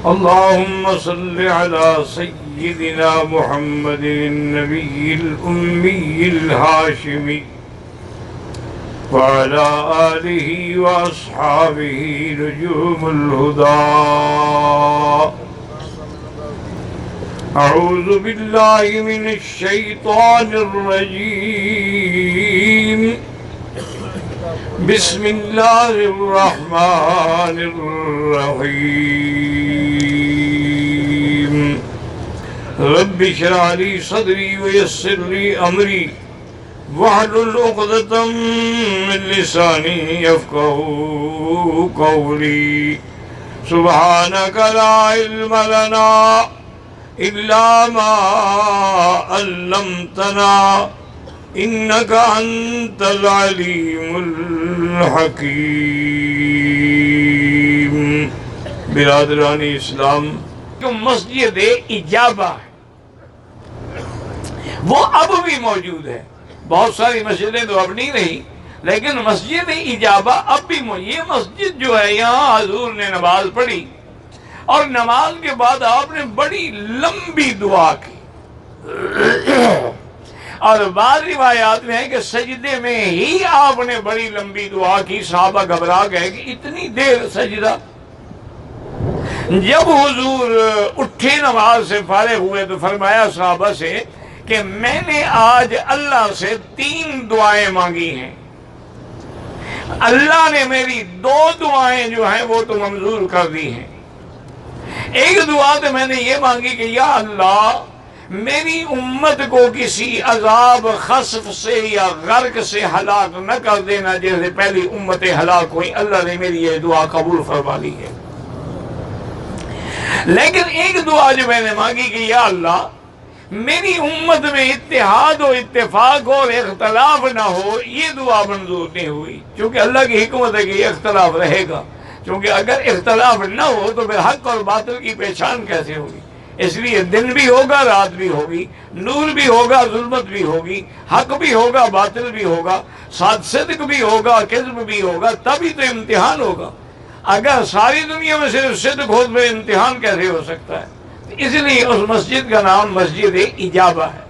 اللهم صل على سيدنا محمد النبي الأمي الهاشمي وعلى آله وأصحابه نجوم الهدى. أعوذ بالله من الشيطان الرجيم. بسم الله الرحمن الرحيم. رب اشرح لي صدري ويسر لي أمري واحلل عقدة من لساني يفقهوا قولي. سبحانك لا علم لنا إلا ما علمتنا إنك أنت العليم الحكيم. برادران اسلام، جو مسجد اجابہ وہ اب بھی موجود ہے. بہت ساری مسجدیں تو اب نہیں رہی، لیکن مسجد اجابہ اب بھی موجود. یہ مسجد جو ہے، یہاں حضور نے نماز پڑھی اور نماز کے بعد آپ نے بڑی لمبی دعا کی، اور بعض روایات میں ہے کہ سجدے میں ہی آپ نے بڑی لمبی دعا کی. صحابہ گھبرا گئے کہ اتنی دیر سجدہ. جب حضور اٹھے نماز سے فارغ ہوئے تو فرمایا صحابہ سے کہ میں نے آج اللہ سے 3 دعائیں مانگی ہیں. اللہ نے میری 2 دعائیں جو ہیں وہ تو منظور کر دی ہیں. ایک دعا تو میں نے یہ مانگی کہ یا اللہ میری امت کو کسی عذاب خسف سے یا غرق سے ہلاک نہ کر دینا جیسے پہلی امتیں ہلاک ہوئی. اللہ نے میری یہ دعا قبول فرما لی ہے. لیکن ایک دعا جو میں نے مانگی کہ یا اللہ میری امت میں اتحاد و اتفاق اور اختلاف نہ ہو، یہ دعا منظور نہیں ہوئی. چونکہ اللہ کی حکمت ہے کہ یہ اختلاف رہے گا، کیونکہ اگر اختلاف نہ ہو تو پھر حق اور باطل کی پہچان کیسے ہوگی. اس لیے دن بھی ہوگا، رات بھی ہوگی، نور بھی ہوگا، ظلمت بھی ہوگی، حق بھی ہوگا، باطل بھی ہوگا، ساتھ صدق بھی ہوگا، کذب بھی ہوگا، تبھی تو امتحان ہوگا. اگر ساری دنیا میں صرف صدق ہو تو امتحان کیسے ہو سکتا ہے؟ اس لیے اس مسجد کا نام مسجد اجابہ ہے.